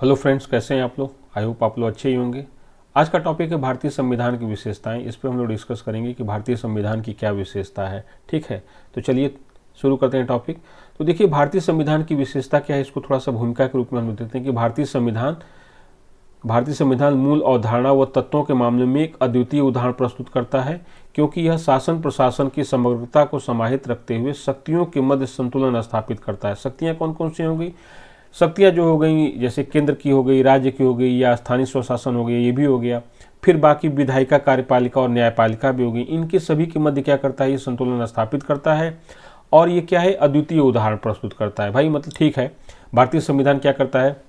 Hello friends, कैसे हैं आप लोग। आई होप आप लोग अच्छे ही होंगे। आज का टॉपिक है भारतीय संविधान की विशेषताएं। इस पर हम लोग डिस्कस करेंगे कि भारतीय संविधान की क्या विशेषता है। ठीक है, तो चलिए शुरू करते हैं टॉपिक। तो देखिए, भारतीय संविधान की विशेषता क्या है, इसको थोड़ा सा भूमिका के रूप में हम लोग देखते हैं कि भारतीय संविधान मूल अवधारणा व तत्वों के मामले में एक अद्वितीय उदाहरण प्रस्तुत करता है, क्योंकि यह शासन प्रशासन की समग्रता को समाहित रखते हुए शक्तियों के मध्य संतुलन स्थापित करता है। शक्तियाँ कौन कौन सी होंगी? शक्तियाँ जो हो गई, जैसे केंद्र की हो गई, राज्य की हो गई, या स्थानीय स्वशासन हो गया, ये भी हो गया। फिर बाकी विधायिका, कार्यपालिका और न्यायपालिका भी हो गई। इनके सभी के मध्य क्या करता है, ये संतुलन स्थापित करता है। और ये क्या है, अद्वितीय उदाहरण प्रस्तुत करता है। भाई मतलब ठीक है, भारतीय संविधान क्या करता है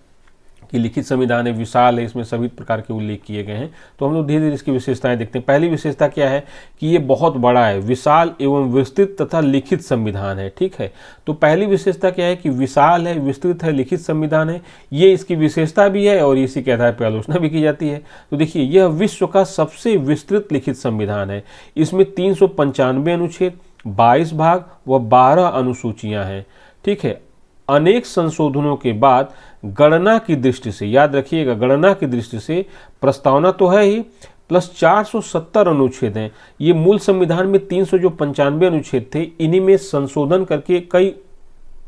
कि लिखित संविधान है, विशाल है, इसमें सभी प्रकार के उल्लेख किए गए हैं। तो हम लोग धीरे धीरे इसकी विशेषताएं देखते हैं। पहली विशेषता क्या है कि ये बहुत बड़ा है, विशाल एवं विस्तृत तथा लिखित संविधान है। ठीक है, तो पहली विशेषता क्या है कि विशाल है, विस्तृत है, लिखित संविधान है। ये इसकी विशेषता भी है और इसी के आधार पर आलोचना भी की जाती है। तो देखिए, यह विश्व का सबसे विस्तृत लिखित संविधान है। इसमें 395 अनुच्छेद, 22 भाग व 12 अनुसूचियां हैं। ठीक है, अनेक संशोधनों के बाद गणना की दृष्टि से, याद रखिएगा, गणना की दृष्टि से प्रस्तावना तो है ही, प्लस 470 अनुच्छेद हैं। ये मूल संविधान में 395 अनुच्छेद थे, इन्हीं में संशोधन करके कई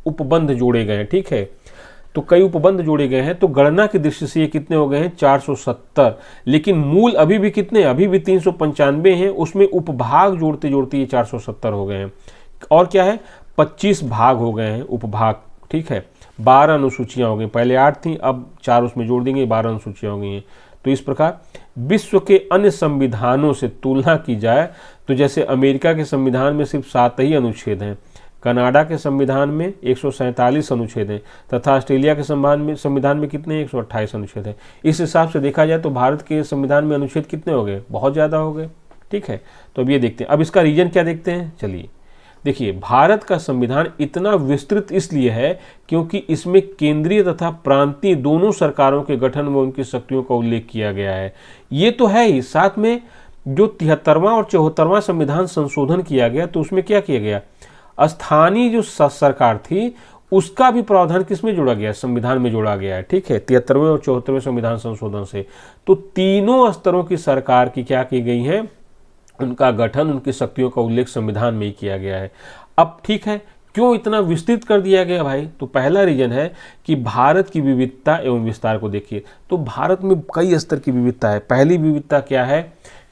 उपबंध जोड़े गए हैं। ठीक है, तो कई उपबंध जोड़े गए हैं, तो गणना की दृष्टि से ये कितने हो गए हैं, 470। लेकिन मूल अभी भी कितने, अभी भी 395 हैं, उसमें उपभाग जोड़ते जोड़ते ये 470 हो गए हैं। और क्या है, 25 भाग हो गए हैं, उपभाग। ठीक है, 12 अनुसूचियां हो गई, पहले 8 थी, अब 4 उसमें जोड़ देंगे, 12 अनुसूचियां हो गई हैं। तो इस प्रकार विश्व के अन्य संविधानों से तुलना की जाए तो जैसे अमेरिका के संविधान में सिर्फ 7 ही अनुच्छेद हैं, कनाडा के संविधान में 147 अनुच्छेद हैं, तथा ऑस्ट्रेलिया के संविधान में कितने, 128 अनुच्छेद हैं। इस हिसाब से देखा जाए तो भारत के संविधान में अनुच्छेद कितने हो गए, बहुत ज़्यादा हो गए। ठीक है, तो अब ये देखते हैं, अब इसका रीजन क्या देखते हैं। चलिए देखिए, भारत का संविधान इतना विस्तृत इसलिए है क्योंकि इसमें केंद्रीय तथा प्रांतीय दोनों सरकारों के गठन व उनकी शक्तियों का उल्लेख किया गया है। ये तो है ही, साथ में जो 73वां और 74वां संविधान संशोधन किया गया, तो उसमें क्या किया गया, स्थानीय जो सरकार थी उसका भी प्रावधान किसमें जोड़ा गया, संविधान में जोड़ा गया है। ठीक है, 73वें और 74वें संविधान संशोधन से तो तीनों स्तरों की सरकार की क्या की गई है, उनका गठन, उनकी शक्तियों का उल्लेख संविधान में ही किया गया है। अब ठीक है, क्यों इतना विस्तृत कर दिया गया भाई, तो पहला रीजन है कि भारत की विविधता एवं विस्तार को देखिए। तो भारत में कई स्तर की विविधता है। पहली विविधता क्या है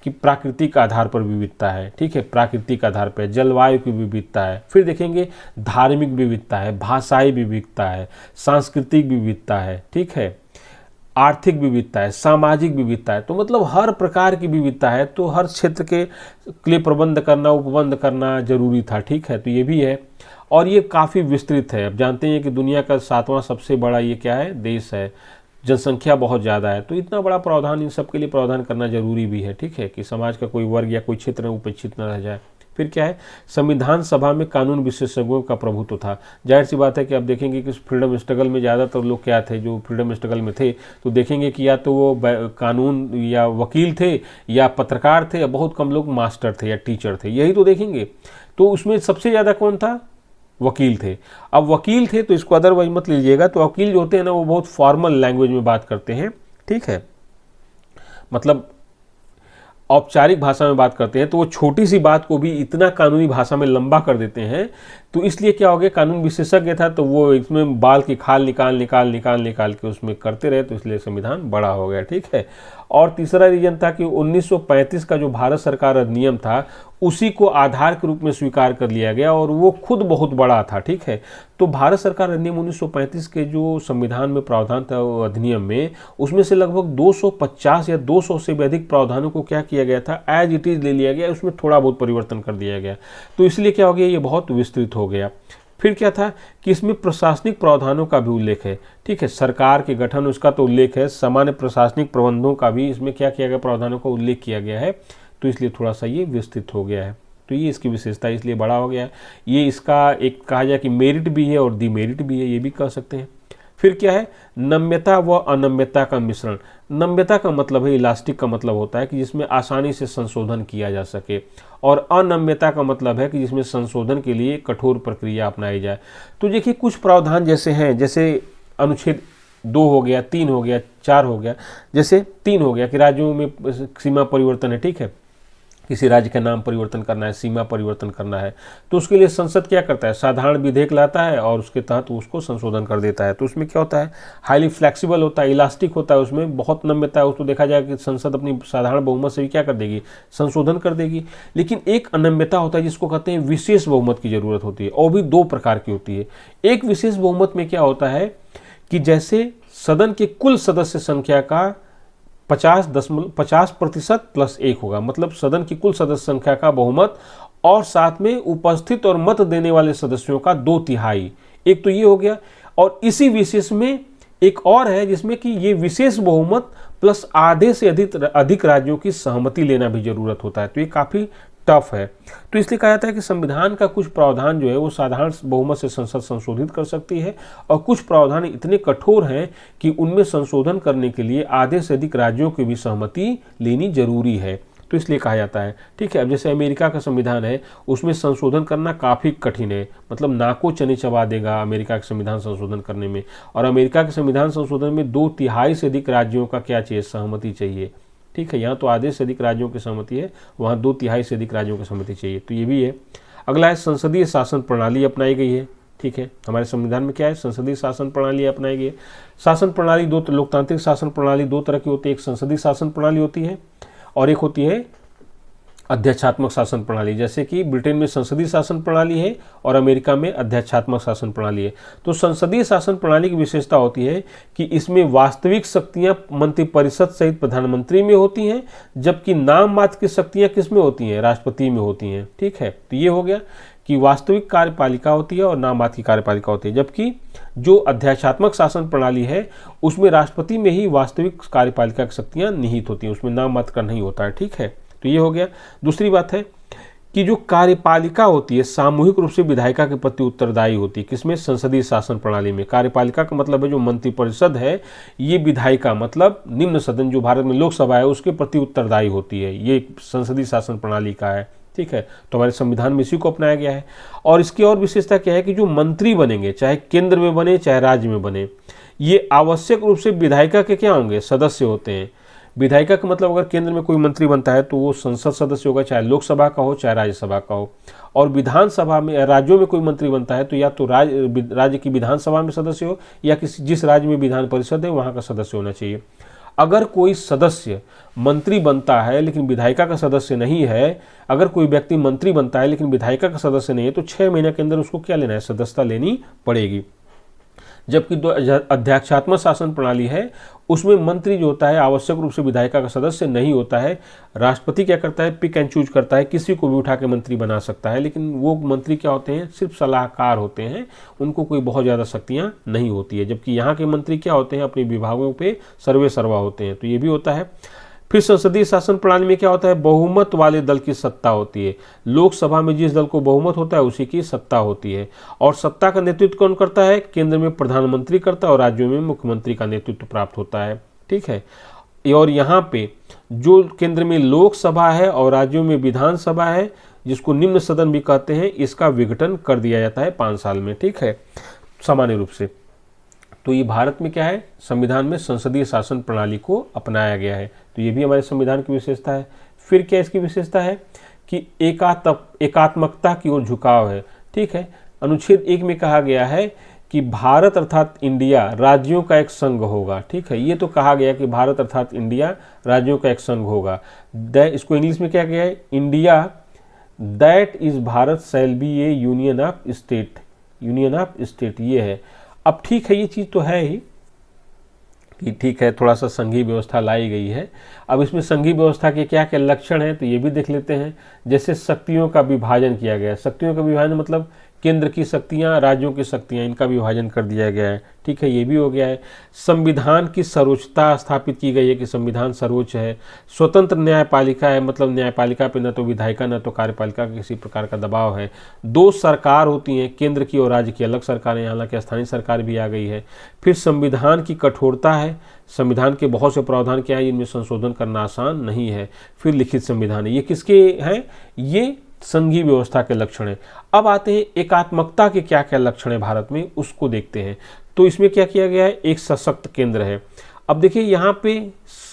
कि प्राकृतिक आधार पर विविधता है। ठीक है, प्राकृतिक आधार पर जलवायु की विविधता है। फिर देखेंगे धार्मिक विविधता है, भाषाई विविधता है, सांस्कृतिक विविधता है। ठीक है, आर्थिक विविधता है, सामाजिक विविधता है। तो मतलब हर प्रकार की विविधता है, तो हर क्षेत्र के लिए प्रबंध करना, उपबंध करना जरूरी था। ठीक है, तो ये भी है और ये काफ़ी विस्तृत है। अब जानते हैं कि दुनिया का 7वां सबसे बड़ा ये क्या है, देश है, जनसंख्या बहुत ज़्यादा है, तो इतना बड़ा प्रावधान इन सब के लिए प्रावधान करना जरूरी भी है। ठीक है, कि समाज का कोई वर्ग या कोई क्षेत्र उपेक्षित न रह जाए। फिर क्या है, संविधान सभा में कानून विशेषज्ञों का प्रभुत्व था। जाहिर सी बात है कि आप देखेंगे कि फ्रीडम स्ट्रगल में ज़्यादातर लोग क्या थे, जो फ्रीडम स्ट्रगल में थे, तो देखेंगे कि या तो वो कानून या वकील थे या पत्रकार थे, या बहुत कम लोग मास्टर थे या टीचर थे, यही तो देखेंगे। तो उसमें सबसे ज़्यादा कौन था, वकील थे। अब वकील थे तो इसको अदरवाइज मत लीजिएगा, तो वकील जो होते हैं ना, वो बहुत फॉर्मल लैंग्वेज में बात करते हैं। ठीक है, मतलब औपचारिक भाषा में बात करते हैं, तो वो छोटी सी बात को भी इतना कानूनी भाषा में लंबा कर देते हैं। तो इसलिए क्या हो गया, कानून विशेषज्ञ था तो वो इसमें बाल की खाल निकाल के उसमें करते रहे, तो इसलिए संविधान बड़ा हो गया। ठीक है, और तीसरा रीजन था कि 1935 का जो भारत सरकार अधिनियम था उसी को आधार के रूप में स्वीकार कर लिया गया और वो खुद बहुत बड़ा था। ठीक है, तो भारत सरकार अधिनियम 1935 के जो संविधान में प्रावधान था अधिनियम में, उसमें से लगभग 250 या 200 से भी अधिक प्रावधानों को क्या किया गया था, एज इट इज ले लिया गया, उसमें थोड़ा बहुत परिवर्तन कर दिया गया। तो इसलिए क्या हो गया, ये बहुत विस्तृत हो गया। फिर क्या था कि इसमें प्रशासनिक प्रावधानों का भी उल्लेख है। ठीक है, सरकार के गठन उसका तो उल्लेख है, सामान्य प्रशासनिक प्रबंधों का भी इसमें क्या किया गया, प्रावधानों का उल्लेख किया गया है। तो इसलिए थोड़ा सा ये विस्तृत हो गया है। तो ये इसकी विशेषता इसलिए बड़ा हो गया है। ये इसका एक कहा जाए कि मेरिट भी है और डिमेरिट भी है, ये भी कह सकते हैं। फिर क्या है, नम्यता व अनम्यता का मिश्रण। नम्यता का मतलब है, इलास्टिक का मतलब होता है कि जिसमें आसानी से संशोधन किया जा सके, और अनम्यता का मतलब है कि जिसमें संशोधन के लिए कठोर प्रक्रिया अपनाई जाए। तो देखिए कुछ प्रावधान जैसे हैं, जैसे अनुच्छेद 2 हो गया, 3 हो गया, 4 हो गया। जैसे 3 हो गया कि राज्यों में सीमा परिवर्तन है, ठीक है, किसी राज्य का नाम परिवर्तन करना है, सीमा परिवर्तन करना है, तो उसके लिए संसद क्या करता है, साधारण विधेयक लाता है और उसके तहत उसको संशोधन कर देता है। तो उसमें क्या होता है, हाईली फ्लेक्सिबल होता है, इलास्टिक होता है, उसमें बहुत नम्यता है। उसको देखा जाए कि संसद अपनी साधारण बहुमत से भी क्या कर देगी, संशोधन कर देगी। लेकिन एक अनम्यता होता है जिसको कहते हैं विशेष बहुमत की जरूरत होती है, और भी 2 प्रकार की होती है। एक विशेष बहुमत में क्या होता है कि जैसे सदन के कुल सदस्य संख्या का 50% प्लस 1 होगा, मतलब सदन की कुल सदस्य संख्या का बहुमत और साथ में उपस्थित और मत देने वाले सदस्यों का 2/3। एक तो ये हो गया, और इसी विशेष में एक और है जिसमें कि ये विशेष बहुमत प्लस आधे से अधिक राज्यों की सहमति लेना भी जरूरत होता है। तो ये काफी टफ है। तो इसलिए कहा जाता है कि संविधान का कुछ प्रावधान जो है वो साधारण बहुमत से संसद संशोधित कर सकती है, और कुछ प्रावधान इतने कठोर हैं कि उनमें संशोधन करने के लिए आधे से अधिक राज्यों की भी सहमति लेनी जरूरी है। तो इसलिए कहा जाता है, ठीक है। अब जैसे अमेरिका का संविधान है, उसमें संशोधन करना काफ़ी कठिन है, मतलब नाको चने चबा देगा अमेरिका के संविधान संशोधन करने में। और अमेरिका के संविधान संशोधन में 2/3 से अधिक राज्यों का क्या चाहिए, सहमति चाहिए, ठीक है। यहाँ तो आधे से अधिक राज्यों की सहमति है, वहाँ 2/3 से अधिक राज्यों की सहमति चाहिए। तो ये भी है। अगला है संसदीय शासन प्रणाली अपनाई गई है, ठीक है। हमारे संविधान में क्या है, संसदीय शासन प्रणाली अपनाई गई है। शासन प्रणाली लोकतांत्रिक शासन प्रणाली 2 तरह की होती है, एक संसदीय शासन प्रणाली होती है और एक होती है अध्यक्षात्मक शासन प्रणाली। जैसे कि ब्रिटेन में संसदीय शासन प्रणाली है और अमेरिका में अध्यक्षात्मक शासन प्रणाली है। तो संसदीय शासन प्रणाली की विशेषता होती है कि इसमें वास्तविक शक्तियां मंत्रिपरिषद सहित प्रधानमंत्री में होती हैं, जबकि नाम मात्र की शक्तियां किस में होती हैं, राष्ट्रपति में होती हैं, ठीक है। तो ये हो गया कि वास्तविक कार्यपालिका होती है और नाम मात्र की कार्यपालिका होती है, जबकि जो अध्यक्षात्मक शासन प्रणाली है उसमें राष्ट्रपति में ही वास्तविक कार्यपालिका की शक्तियां निहित होती हैं, उसमें नाम मात्र का नहीं होता है, ठीक है। तो ये हो गया। दूसरी बात है कि जो कार्यपालिका होती है सामूहिक रूप से विधायिका के प्रति उत्तरदायी होती है, किसमें, संसदीय शासन प्रणाली में। कार्यपालिका का मतलब है जो मंत्रिपरिषद है, ये विधायिका मतलब निम्न सदन जो भारत में लोकसभा है उसके प्रति उत्तरदायी होती है, ये संसदीय शासन प्रणाली का है, ठीक है। तो हमारे संविधान में इसी को अपनाया गया है। और इसकी और विशेषता क्या है कि जो मंत्री बनेंगे, चाहे केंद्र में बने चाहे राज्य में बने, ये आवश्यक रूप से विधायिका के क्या होंगे, सदस्य होते हैं। विधायिका का मतलब अगर केंद्र में कोई मंत्री बनता है तो वो संसद सदस्य होगा, चाहे लोकसभा का हो चाहे राज्यसभा का हो। और विधानसभा में, राज्यों में कोई मंत्री बनता है तो या तो राज्य की विधानसभा में सदस्य हो या जिस राज्य में विधान परिषद है वहाँ का सदस्य होना चाहिए। अगर कोई सदस्य मंत्री बनता है लेकिन विधायिका का सदस्य नहीं है, अगर कोई व्यक्ति मंत्री बनता है लेकिन विधायिका का सदस्य नहीं है, तो 6 महीने के अंदर उसको क्या लेना है, सदस्यता लेनी पड़ेगी। जबकि जो अध्यक्षात्मक शासन प्रणाली है उसमें मंत्री जो होता है आवश्यक रूप से विधायिका का सदस्य नहीं होता है। राष्ट्रपति क्या करता है, पिक एंड चूज करता है, किसी को भी उठा के मंत्री बना सकता है, लेकिन वो मंत्री क्या होते हैं, सिर्फ सलाहकार होते हैं, उनको कोई बहुत ज़्यादा शक्तियाँ नहीं होती है। जबकि यहाँ के मंत्री क्या होते हैं, अपने विभागों पे सर्वे सर्वा होते हैं। तो ये भी होता है। फिर संसदीय शासन प्रणाली में क्या होता है, बहुमत वाले दल की सत्ता होती है। लोकसभा में जिस दल को बहुमत होता है उसी की सत्ता होती है। और सत्ता का नेतृत्व कौन करता है, केंद्र में प्रधानमंत्री करता है और राज्यों में मुख्यमंत्री का नेतृत्व प्राप्त होता है, ठीक है। और यहाँ पे जो केंद्र में लोकसभा है और राज्यों में विधानसभा है, जिसको निम्न सदन भी कहते हैं, इसका विघटन कर दिया जाता है 5 साल में, ठीक है, सामान्य रूप से। तो ये भारत में क्या है, संविधान में संसदीय शासन प्रणाली को अपनाया गया है। तो ये भी हमारे संविधान की विशेषता है। फिर क्या इसकी विशेषता है कि एकात्मकता की ओर झुकाव है, ठीक है। अनुच्छेद 1 में कहा गया है कि भारत अर्थात इंडिया राज्यों का एक संघ होगा, ठीक है। ये तो कहा गया कि भारत अर्थात इंडिया राज्यों का एक संघ होगा। इसको इंग्लिश में क्या गया है, India that is Bharat shall be A union of state, union of state, ये है। अब ठीक है, ये चीज़ तो है ही कि ठीक है, थोड़ा सा संघीय व्यवस्था लाई गई है। अब इसमें संघीय व्यवस्था के क्या क्या लक्षण हैं तो ये भी देख लेते हैं। जैसे शक्तियों का विभाजन किया गया है। शक्तियों का विभाजन मतलब केंद्र की शक्तियां, राज्यों की शक्तियां, इनका विभाजन कर दिया गया है, ठीक है, ये भी हो गया है। संविधान की सर्वोच्चता स्थापित की गई है कि संविधान सर्वोच्च है। स्वतंत्र न्यायपालिका है, मतलब न्यायपालिका पे न तो विधायिका न तो कार्यपालिका का किसी प्रकार का दबाव है। 2 सरकार होती हैं, केंद्र की और राज्य की अलग सरकारें, हालांकि स्थानीय सरकार भी आ गई है। फिर संविधान की कठोरता है, संविधान के बहुत से प्रावधान क्या है, इनमें संशोधन करना आसान नहीं है। फिर लिखित संविधान है, ये किसके हैं, ये संघीय व्यवस्था के लक्षण हैं। अब आते हैं एकात्मकता के क्या क्या लक्षण है भारत में, उसको देखते हैं। तो इसमें क्या किया गया है, एक सशक्त केंद्र है। अब देखिए यहाँ पे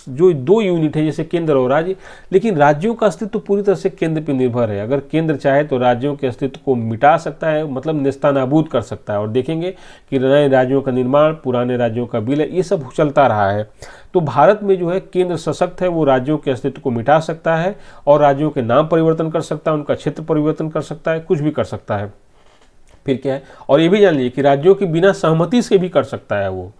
जो दो यूनिट है जैसे केंद्र और राज्य, लेकिन राज्यों का अस्तित्व पूरी तरह से केंद्र पर निर्भर है। अगर केंद्र चाहे तो राज्यों के अस्तित्व को मिटा सकता है, मतलब नेस्तनाबूद कर सकता है। और देखेंगे कि नए राज्यों का निर्माण, पुराने राज्यों का विलय, ये सब चलता रहा है। तो भारत में जो है केंद्र सशक्त है, वो राज्यों के अस्तित्व को मिटा सकता है और राज्यों के नाम परिवर्तन कर सकता है, उनका क्षेत्र परिवर्तन कर सकता है, कुछ भी कर सकता है। फिर क्या है, और ये भी जान लीजिए कि राज्यों की बिना सहमति से भी कर सकता है वो,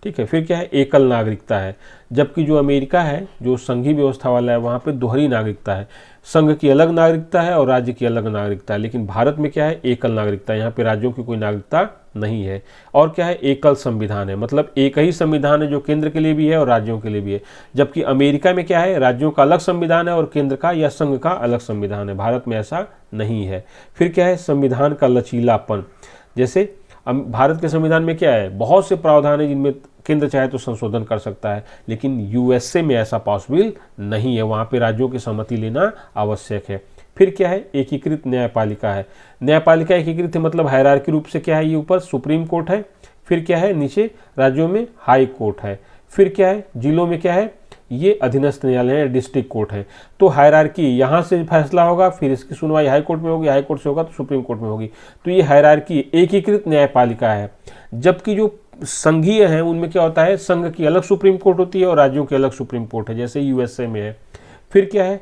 ठीक है। फिर क्या है, एकल नागरिकता है, जबकि जो अमेरिका है जो संघीय व्यवस्था वाला है वहाँ पे दोहरी नागरिकता है, संघ की अलग नागरिकता है और राज्य की अलग नागरिकता है। लेकिन भारत में क्या है, एकल नागरिकता है, यहाँ पे राज्यों की कोई नागरिकता नहीं है। और क्या है, एकल संविधान है, मतलब एक ही संविधान है जो केंद्र के लिए भी है और राज्यों के लिए भी है। जबकि अमेरिका में क्या है, राज्यों का अलग संविधान है और केंद्र का या संघ का अलग संविधान है। भारत में ऐसा नहीं है। फिर क्या है, संविधान का लचीलापन, जैसे भारत के संविधान में क्या है, बहुत से प्रावधान है जिनमें केंद्र चाहे तो संशोधन कर सकता है, लेकिन यूएसए में ऐसा पॉसिबल नहीं है, वहाँ पे राज्यों की सहमति लेना आवश्यक है। फिर क्या है, एकीकृत न्यायपालिका है। न्यायपालिका एकीकृत है, मतलब हायरार्की रूप से क्या है, ये ऊपर सुप्रीम कोर्ट है, फिर क्या है, नीचे राज्यों में हाई कोर्ट है, फिर क्या है, जिलों में क्या है, ये अधीनस्थ न्यायालय है, डिस्ट्रिक्ट कोर्ट है। तो हायरार्की यहाँ से फैसला होगा, फिर इसकी सुनवाई हाई कोर्ट में होगी, हाई कोर्ट से होगा तो सुप्रीम कोर्ट में होगी। तो ये हायरार्की एकीकृत न्यायपालिका है। जबकि जो संघीय है उनमें क्या होता है, संघ की अलग सुप्रीम कोर्ट होती है और राज्यों की अलग सुप्रीम कोर्ट है, जैसे यूएसए में है। फिर क्या है,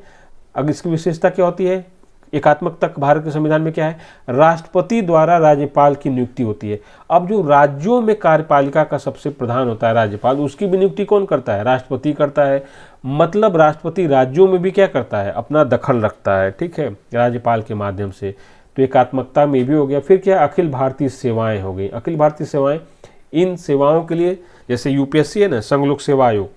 अगर इसकी विशेषता क्या होती है, एकात्मकता भारत के संविधान में क्या है, राष्ट्रपति द्वारा राज्यपाल की नियुक्ति होती है। अब जो राज्यों में कार्यपालिका का सबसे प्रधान होता है राज्यपाल, उसकी भी नियुक्ति कौन करता है, राष्ट्रपति करता है। मतलब राष्ट्रपति राज्यों में भी क्या करता है, अपना दखल रखता है, ठीक है, राज्यपाल के माध्यम से। तो एकात्मकता में भी हो गया। फिर क्या, अखिल भारतीय सेवाएं हो गई। अखिल भारतीय सेवाएं, इन सेवाओं के लिए जैसे यूपीएससी है ना, संघ लोक सेवा आयोग,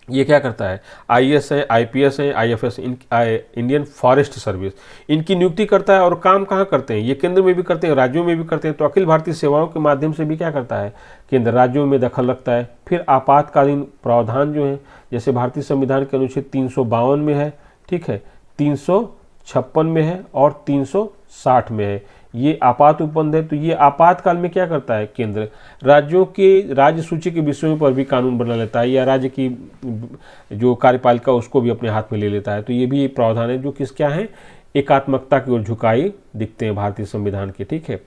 ये क्या करता है, आईएएस है, आईपीएस है, आईएफएस, इंडियन फॉरेस्ट सर्विस, इनकी नियुक्ति करता है। और काम कहाँ करते हैं, ये केंद्र में भी करते हैं, राज्यों में भी करते हैं। तो अखिल भारतीय सेवाओं के माध्यम से भी क्या करता है, केंद्र राज्यों में दखल रखता है। फिर आपातकालीन प्रावधान जो है, जैसे भारतीय संविधान के अनुच्छेद 352 में है, ठीक है, 356 में है और 360 में है, ये आपात उपबंध है। तो ये आपातकाल में क्या करता है, केंद्र राज्यों के राज्य सूची के विषयों पर भी कानून बना लेता है, या राज्य की जो कार्यपालिका उसको भी अपने हाथ में ले लेता है। तो ये भी एक प्रावधान है जो किस क्या है, एकात्मकता की ओर झुकाई दिखते हैं भारतीय संविधान के, ठीक है।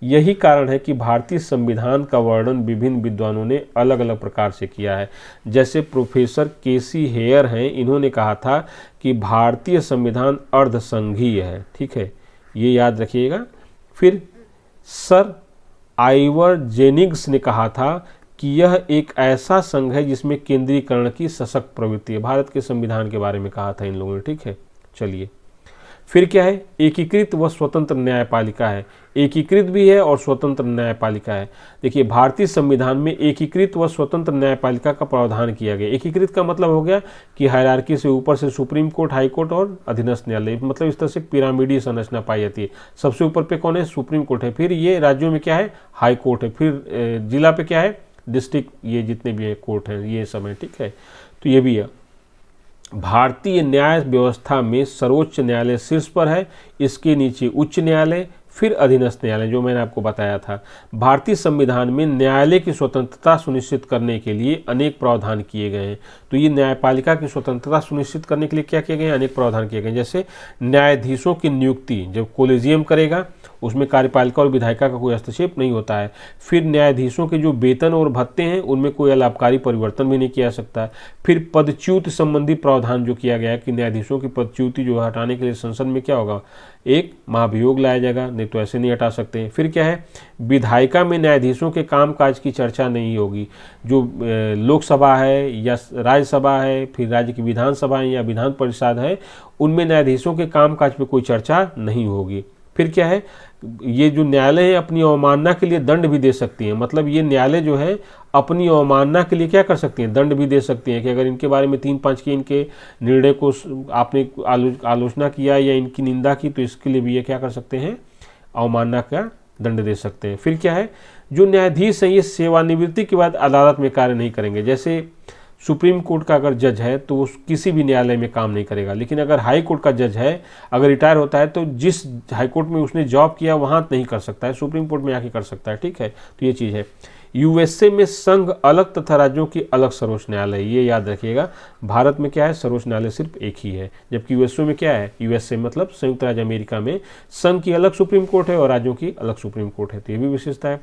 यही कारण है कि भारतीय संविधान का वर्णन विभिन्न विद्वानों ने अलग अलग प्रकार से किया है। जैसे प्रोफेसर केसी हेयर हैं, इन्होंने कहा था कि भारतीय संविधान अर्धसंघीय है, ठीक है, ये याद रखिएगा। फिर सर आइवर जेनिंग्स ने कहा था कि यह एक ऐसा संघ है जिसमें केंद्रीकरण की सशक्त प्रवृत्ति है। भारत के संविधान के बारे में कहा था इन लोगों ने, ठीक है। चलिए, फिर क्या है, एकीकृत व स्वतंत्र न्यायपालिका है। एकीकृत भी है और स्वतंत्र न्यायपालिका है। देखिए, भारतीय संविधान में एकीकृत व स्वतंत्र न्यायपालिका का प्रावधान किया गया। एकीकृत का मतलब हो गया कि हायरार्की से ऊपर से सुप्रीम कोर्ट, हाई कोर्ट और अधीनस्थ न्यायालय, मतलब इस तरह से पिरामिडी संरचना पाई जाती है। सबसे ऊपर पे कौन है, सुप्रीम कोर्ट है, फिर ये राज्यों में क्या है, हाई कोर्ट है, फिर जिला पे क्या है, डिस्ट्रिक्ट, ये जितने भी कोर्ट हैं ये सब है, ठीक है। तो ये भी है। भारतीय न्याय व्यवस्था में सर्वोच्च न्यायालय शीर्ष पर है, इसके नीचे उच्च न्यायालय, फिर अधीनस्थ न्यायालय, जो मैंने आपको बताया था। भारतीय संविधान में न्यायालय की स्वतंत्रता सुनिश्चित करने के लिए अनेक प्रावधान किए गए हैं। तो ये न्यायपालिका की स्वतंत्रता सुनिश्चित करने के लिए क्या किए गए हैं, अनेक प्रावधान किए गए हैं। जैसे न्यायाधीशों की नियुक्ति जब कोलेजियम करेगा, उसमें कार्यपालिका और विधायिका का कोई हस्तक्षेप नहीं होता है। फिर न्यायाधीशों के जो वेतन और भत्ते हैं उनमें कोई अलाभकारी परिवर्तन भी नहीं किया जा सकता। फिर पदच्युति संबंधी प्रावधान जो किया गया है कि न्यायाधीशों की पदच्युति जो हटाने के लिए संसद में क्या होगा, एक महाभियोग लाया जाएगा, नहीं तो ऐसे नहीं हटा सकते हैं। फिर क्या है, विधायिका में न्यायाधीशों के कामकाज की चर्चा नहीं होगी। जो लोकसभा है या राज्यसभा है, फिर राज्य की विधानसभा या विधान परिषद है, उनमें न्यायाधीशों के कामकाज पे कोई चर्चा नहीं होगी। फिर क्या है, ये जो न्यायालय है अपनी अवमानना के लिए दंड भी दे सकती हैं। मतलब ये न्यायालय जो है अपनी अवमानना के लिए क्या कर सकती हैं, दंड भी दे सकती हैं कि अगर इनके बारे में 3-5 की इनके निर्णय को आपने आलोचना किया या इनकी निंदा की, तो इसके लिए भी ये क्या कर सकते हैं, अवमानना का दंड दे सकते हैं। फिर क्या है, जो न्यायाधीश हैं ये सेवानिवृत्ति के बाद अदालत में कार्य नहीं करेंगे। जैसे सुप्रीम कोर्ट का अगर जज है तो वो किसी भी न्यायालय में काम नहीं करेगा, लेकिन अगर हाई कोर्ट का जज है, अगर रिटायर होता है तो जिस हाई कोर्ट में उसने जॉब किया वहाँ नहीं कर सकता है, सुप्रीम कोर्ट में आके कर सकता है, ठीक है। तो ये चीज़ है। यूएसए में संघ अलग तथा राज्यों की अलग सर्वोच्च न्यायालय, ये याद रखिएगा। भारत में क्या है, सर्वोच्च न्यायालय सिर्फ एक ही है, जबकि यूएसए में क्या है, यूएसए मतलब संयुक्त राज्य अमेरिका में संघ की अलग सुप्रीम कोर्ट है और राज्यों की अलग सुप्रीम कोर्ट है, तो ये भी विशेषता है।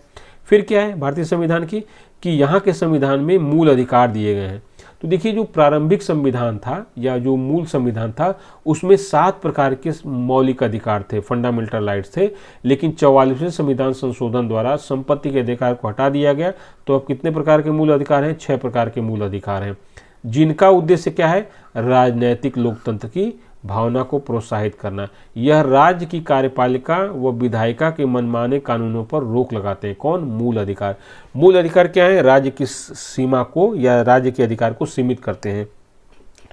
फिर क्या है भारतीय संविधान की, कि यहाँ के संविधान में मूल अधिकार दिए गए हैं। तो देखिए जो प्रारंभिक संविधान था या जो मूल संविधान था उसमें 7 प्रकार के मौलिक अधिकार थे, फंडामेंटल राइट्स थे, लेकिन 44वें संविधान संशोधन द्वारा संपत्ति के अधिकार को हटा दिया गया। तो अब कितने प्रकार के मूल अधिकार हैं, 6 प्रकार के मूल अधिकार हैं, जिनका उद्देश्य क्या है, राजनैतिक लोकतंत्र की भावना को प्रोत्साहित करना। यह राज्य की कार्यपालिका व विधायिका के मनमाने कानूनों पर रोक लगाते हैं। कौन, मूल अधिकार। मूल अधिकार क्या है, राज्य की सीमा को या राज्य के अधिकार को सीमित करते हैं,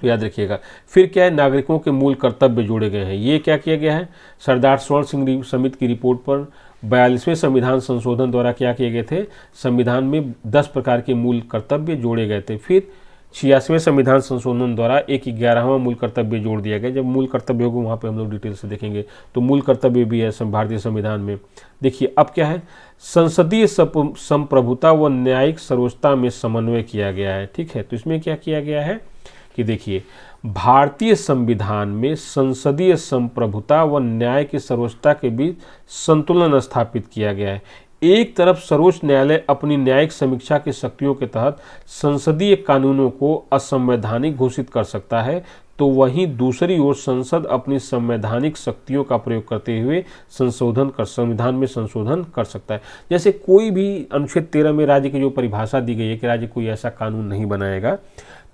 तो याद रखिएगा। फिर क्या है, नागरिकों के मूल कर्तव्य जोड़े गए हैं। ये क्या किया गया है, सरदार स्वर्ण सिंह समिति की रिपोर्ट पर 42वें संविधान संशोधन द्वारा क्या किए गए थे, संविधान में 10 प्रकार के मूल कर्तव्य जोड़े गए थे। फिर 86वें संविधान संशोधन द्वारा एक 11वां मूल कर्तव्य जोड़ दिया गया। जब मूल कर्तव्य होगा वहाँ पे हम लोग डिटेल से देखेंगे। तो मूल कर्तव्य भी है भारतीय संविधान में। देखिए अब क्या है, संसदीय संप्रभुता व न्यायिक सर्वोच्चता में समन्वय किया गया है। ठीक है, तो इसमें क्या किया गया है कि देखिए भारतीय संविधान में संसदीय संप्रभुता व न्याय की सर्वोच्चता के बीच संतुलन स्थापित किया गया है। एक तरफ सर्वोच्च न्यायालय अपनी न्यायिक समीक्षा की शक्तियों के तहत संसदीय कानूनों को असंवैधानिक घोषित कर सकता है, तो वहीं दूसरी ओर संसद अपनी संवैधानिक शक्तियों का प्रयोग करते हुए संविधान में संशोधन कर सकता है। जैसे कोई भी अनुच्छेद 13 में राज्य की जो परिभाषा दी गई है कि राज्य कोई ऐसा कानून नहीं बनाएगा,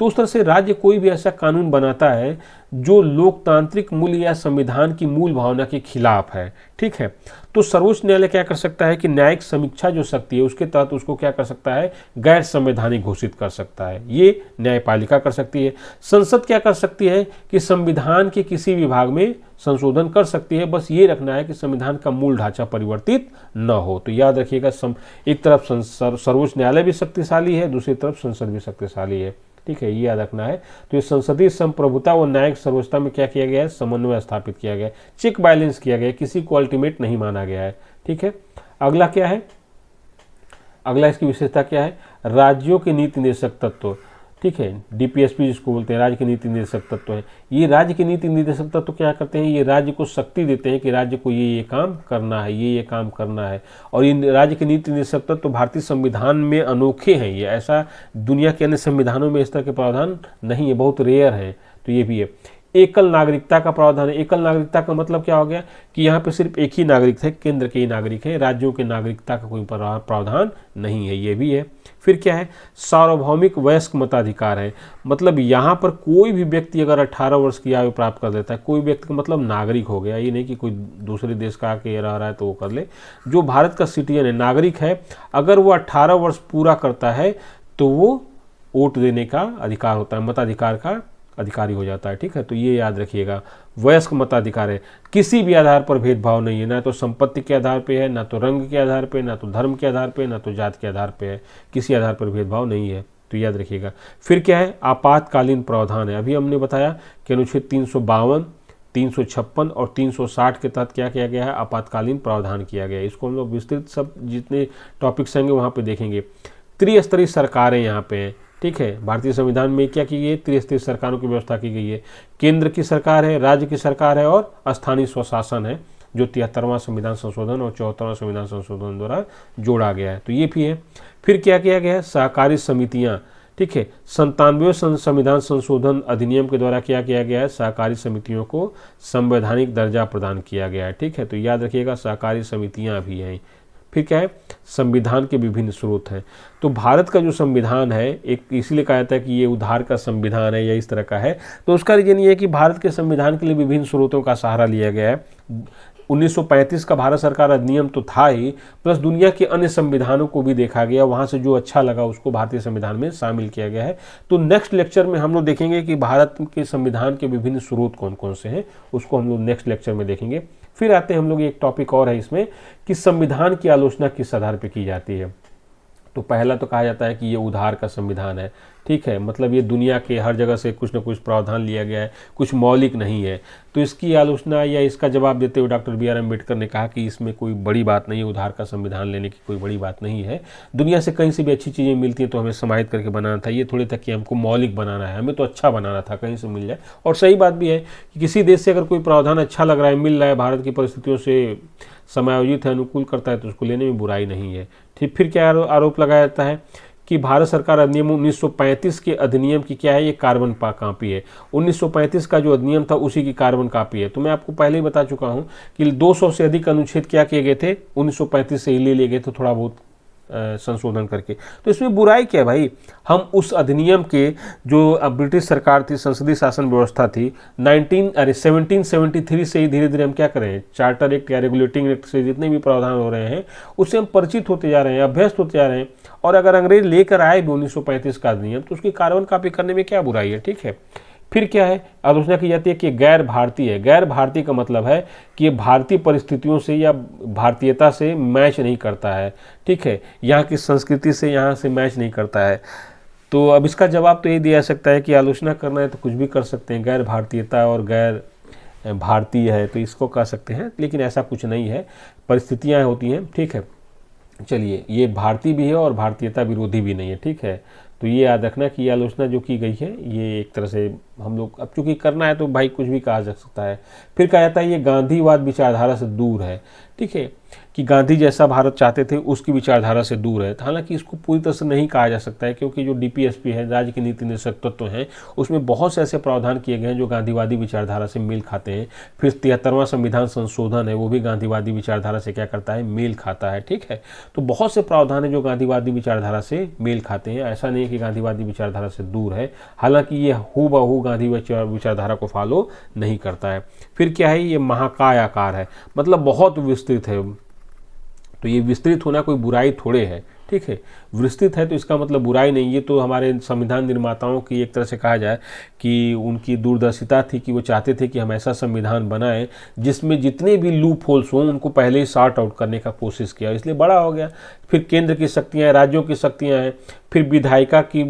तो उस तरह से राज्य कोई भी ऐसा कानून बनाता है जो लोकतांत्रिक मूल्य या संविधान की मूल भावना के खिलाफ है। ठीक है, तो सर्वोच्च न्यायालय क्या कर सकता है कि न्यायिक समीक्षा जो शक्ति है उसके तहत उसको क्या कर सकता है, गैर संवैधानिक घोषित कर सकता है। ये न्यायपालिका कर सकती है। संसद क्या कर सकती है कि संविधान के किसी विभाग में संशोधन कर सकती है, बस ये रखना है कि संविधान का मूल ढांचा परिवर्तित न हो। तो याद रखिएगा, एक तरफ सर्वोच्च न्यायालय भी शक्तिशाली है, दूसरी तरफ संसद भी शक्तिशाली है। ठीक है, ये याद रखना है। तो ये संसदीय संप्रभुता व न्यायिक सर्वोच्चता में क्या किया गया है, समन्वय स्थापित किया गया है, चेक बैलेंस किया गया है, किसी को अल्टीमेट नहीं माना गया है। ठीक है, अगला क्या है, अगला इसकी विशेषता क्या है, राज्यों के नीति निर्देशक तत्व। ठीक है, डीपीएसपी जिसको बोलते हैं, राज्य के नीति निर्देशक तत्व है। ये राज्य के नीति निर्देशक तत्व क्या करते हैं, ये राज्य को शक्ति देते हैं कि राज्य को ये काम करना है, ये काम करना है। और इन राज्य के नीति निर्देशक तत्व भारतीय संविधान में अनोखे हैं। ये ऐसा दुनिया के अन्य संविधानों में इस तरह के प्रावधान नहीं है, बहुत रेयर है। तो ये भी है। एकल नागरिकता का प्रावधान है। एकल नागरिकता का मतलब क्या हो गया कि यहाँ पे सिर्फ एक ही नागरिक है, केंद्र के ही नागरिक है, राज्यों के नागरिकता का कोई प्रावधान नहीं है। ये भी है। फिर क्या है, सार्वभौमिक वयस्क मताधिकार है। मतलब यहाँ पर कोई भी व्यक्ति अगर 18 वर्ष की आयु प्राप्त कर लेता है, कोई व्यक्ति का मतलब नागरिक हो गया, ये नहीं कि कोई दूसरे देश का आके रह रहा है तो वो कर ले। जो भारत का सिटीजन है, नागरिक है, अगर वो 18 वर्ष पूरा करता है तो वो वोट देने का अधिकार होता है, मताधिकार का अधिकारी हो जाता है। ठीक है, तो ये याद रखिएगा, वयस्क मताधिकार है। किसी भी आधार पर भेदभाव नहीं है, ना तो संपत्ति के आधार पे है, ना तो रंग के आधार पे, ना तो धर्म के आधार पे, ना तो जात के आधार पे है, किसी आधार पर भेदभाव नहीं है। तो याद रखिएगा। फिर क्या है, आपातकालीन प्रावधान है। अभी हमने बताया कि अनुच्छेद 352, 356 और 360 के तहत क्या किया गया है, आपातकालीन प्रावधान किया गया है। इसको हम लोग विस्तृत सब जितने टॉपिक्स होंगे वहाँ पे देखेंगे। त्रिस्तरीय सरकारें यहाँ पे हैं। ठीक है, भारतीय संविधान में क्या की गई है, त्रिस्तरीय सरकारों की व्यवस्था की गई है। केंद्र की सरकार है, राज्य की सरकार है और स्थानीय स्वशासन है, जो 73वां संविधान संशोधन और 74वां संविधान संशोधन द्वारा जोड़ा गया है। तो ये भी है। फिर क्या किया गया है, सहकारी समितियाँ। ठीक है, 97वें संविधान संशोधन अधिनियम के द्वारा क्या किया गया है, सहकारी समितियों को संवैधानिक दर्जा प्रदान किया गया है। ठीक है, तो याद रखिएगा, सहकारी समितियाँ भी हैं। फिर क्या है, संविधान के विभिन्न स्रोत हैं। तो भारत का जो संविधान है, एक इसलिए कहा जाता है कि ये उधार का संविधान है या इस तरह का है, तो उसका रीजन ये है कि भारत के संविधान के लिए विभिन्न स्रोतों का सहारा लिया गया है। 1935 का भारत सरकार अधिनियम तो था ही, प्लस दुनिया के अन्य संविधानों को भी देखा गया, वहाँ से जो अच्छा लगा उसको भारतीय संविधान में शामिल किया गया है। तो नेक्स्ट लेक्चर में हम लोग देखेंगे कि भारत के संविधान के विभिन्न स्रोत कौन कौन से हैं, उसको हम लोग नेक्स्ट लेक्चर में देखेंगे। फिर आते हैं हम लोग, एक टॉपिक और है इसमें कि संविधान की आलोचना किस आधार पर की जाती है। तो पहला तो कहा जाता है कि ये उधार का संविधान है, ठीक है, मतलब ये दुनिया के हर जगह से कुछ न कुछ प्रावधान लिया गया है, कुछ मौलिक नहीं है। तो इसकी आलोचना या इसका जवाब देते हुए डॉक्टर बी आर अम्बेडकर ने कहा कि इसमें कोई बड़ी बात नहीं है, उधार का संविधान लेने की कोई बड़ी बात नहीं है। दुनिया से कहीं से भी अच्छी चीज़ें मिलती हैं तो हमें समाहित करके बनाना था, ये थोड़ी था कि हमको मौलिक बनाना है, हमें तो अच्छा बनाना था, कहीं से मिल जाए। और सही बात भी है कि किसी देश से अगर कोई प्रावधान अच्छा लग रहा है, मिल रहा है, भारत की परिस्थितियों से समायोजित है, अनुकूल करता है, तो उसको लेने में बुराई नहीं है। ठीक, फिर क्या आरोप लगाया जाता है कि भारत सरकार अधिनियम 1935 के अधिनियम की क्या है, ये कार्बन कापी है। 1935 का जो अधिनियम था उसी की कार्बन कापी है। तो मैं आपको पहले ही बता चुका हूँ कि 200 से अधिक अनुच्छेद क्या किए गए थे, 1935 से ही ले लिए गए थे, थोड़ा बहुत संशोधन करके। तो इसमें बुराई क्या है भाई, हम उस अधिनियम के जो ब्रिटिश सरकार थी, संसदीय शासन व्यवस्था थी, 1773 से ही धीरे धीरे हम क्या कर रहे हैं, चार्टर एक्ट या रेगुलेटिंग एक्ट से जितने भी प्रावधान हो रहे हैं उससे हम परिचित होते जा रहे हैं, अभ्यस्त होते जा रहे हैं। और अगर अंग्रेज लेकर आए भी 1935 का अधिनियम तो उसकी कार्बन कॉपी करने में क्या बुराई है। ठीक है, फिर क्या है, आलोचना की जाती है कि गैर भारतीय है। गैर भारतीय का मतलब है कि ये भारतीय परिस्थितियों से या भारतीयता से मैच नहीं करता है। ठीक है, यहाँ की संस्कृति से, यहाँ से मैच नहीं करता है। तो अब इसका जवाब तो ये दिया जा सकता है कि आलोचना करना है तो कुछ भी कर सकते हैं, गैर भारतीयता और गैर भारतीय है तो इसको कह सकते हैं, लेकिन ऐसा कुछ नहीं है, परिस्थितियाँ होती हैं। ठीक है, चलिए, ये भारतीय भी है और भारतीयता विरोधी भी नहीं है। ठीक है, तो ये याद रखना कि ये आलोचना जो की गई है ये एक तरह से हम लोग, अब चूंकि करना है तो भाई कुछ भी कहा जा सकता है। फिर कहा जाता है ये गांधीवाद विचारधारा से दूर है। ठीक है, कि गांधी जैसा भारत चाहते थे उसकी विचारधारा से दूर है। हालांकि इसको पूरी तरह से नहीं कहा जा सकता है, क्योंकि जो डीपीएसपी है, राज्य की नीति निर्देशक तत्व हैं, उसमें बहुत से ऐसे प्रावधान किए गए हैं जो गांधीवादी विचारधारा से मेल खाते हैं। फिर 73वां संविधान संशोधन है, वो भी गांधीवादी विचारधारा से क्या करता है, मेल खाता है। ठीक है, तो बहुत से प्रावधान है जो गांधीवादी विचारधारा से मेल खाते हैं, ऐसा नहीं है कि गांधीवादी विचारधारा से दूर है। हालांकि ये हूबहू गांधी विचारधारा को फॉलो नहीं करता है। फिर क्या है, ये महाकाय आकार है, मतलब बहुत विस्तृत है। तो ये विस्तृत होना कोई बुराई थोड़े है। ठीक है, विस्तृत है तो इसका मतलब बुराई नहीं, ये तो हमारे संविधान निर्माताओं की एक तरह से कहा जाए कि उनकी दूरदर्शिता थी कि वो चाहते थे कि हम ऐसा संविधान बनाएं जिसमें जितने भी लूप होल्स हों उनको पहले ही सॉर्ट आउट करने का कोशिश किया, इसलिए बड़ा हो गया। फिर केंद्र की शक्तियाँ, राज्यों की शक्तियाँ हैं, फिर विधायिका की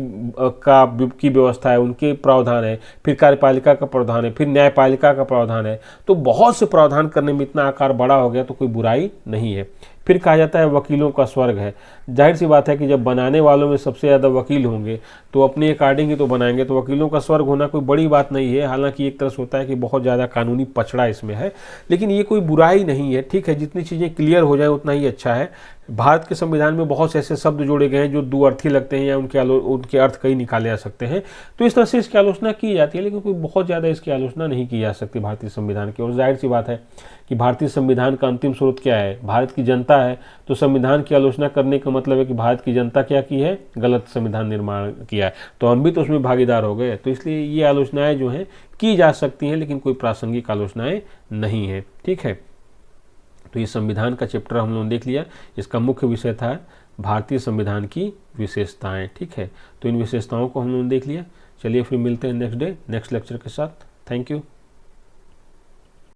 व्यवस्था है, उनके प्रावधान है, फिर कार्यपालिका का प्रावधान है, फिर न्यायपालिका का प्रावधान है। तो बहुत से प्रावधान करने में इतना आकार बड़ा हो गया तो कोई बुराई नहीं है। फिर कहा जाता है वकीलों का स्वर्ग है। जाहिर सी बात है कि जब बनाने वालों में सबसे ज़्यादा वकील होंगे तो अपने अकॉर्डिंग ही तो बनाएंगे, तो वकीलों का स्वर्ग होना कोई बड़ी बात नहीं है। हालांकि एक तरह से होता है कि बहुत ज़्यादा कानूनी पछड़ा इसमें है, लेकिन ये कोई बुराई नहीं है। ठीक है, जितनी चीज़ें क्लियर हो जाए उतना ही अच्छा है। भारत के संविधान में बहुत से ऐसे शब्द जोड़े गए हैं जो दुअर्थी लगते हैं या उनके अर्थ कई निकाले जा सकते हैं, तो इस तरह से इसकी आलोचना की जाती है, लेकिन कोई बहुत ज़्यादा इसकी आलोचना नहीं की जा सकती भारतीय संविधान की। और जाहिर सी बात है कि भारतीय संविधान का अंतिम स्रोत क्या है, भारत की जनता है। तो संविधान की आलोचना करने का मतलब है कि भारत की जनता क्या की है, गलत संविधान निर्माण किया है, तो हम भी तो उसमें भागीदार हो गए। तो इसलिए ये आलोचनाएं जो हैं की जा सकती हैं, लेकिन कोई प्रासंगिक आलोचनाएं नहीं है। ठीक है, तो ये संविधान का चैप्टर हम लोगों ने देख लिया। इसका मुख्य विषय था भारतीय संविधान की विशेषताएं। ठीक है, तो इन विशेषताओं को हम लोगों ने देख लिया। चलिए फिर मिलते हैं नेक्स्ट डे नेक्स्ट लेक्चर के साथ। Thank you.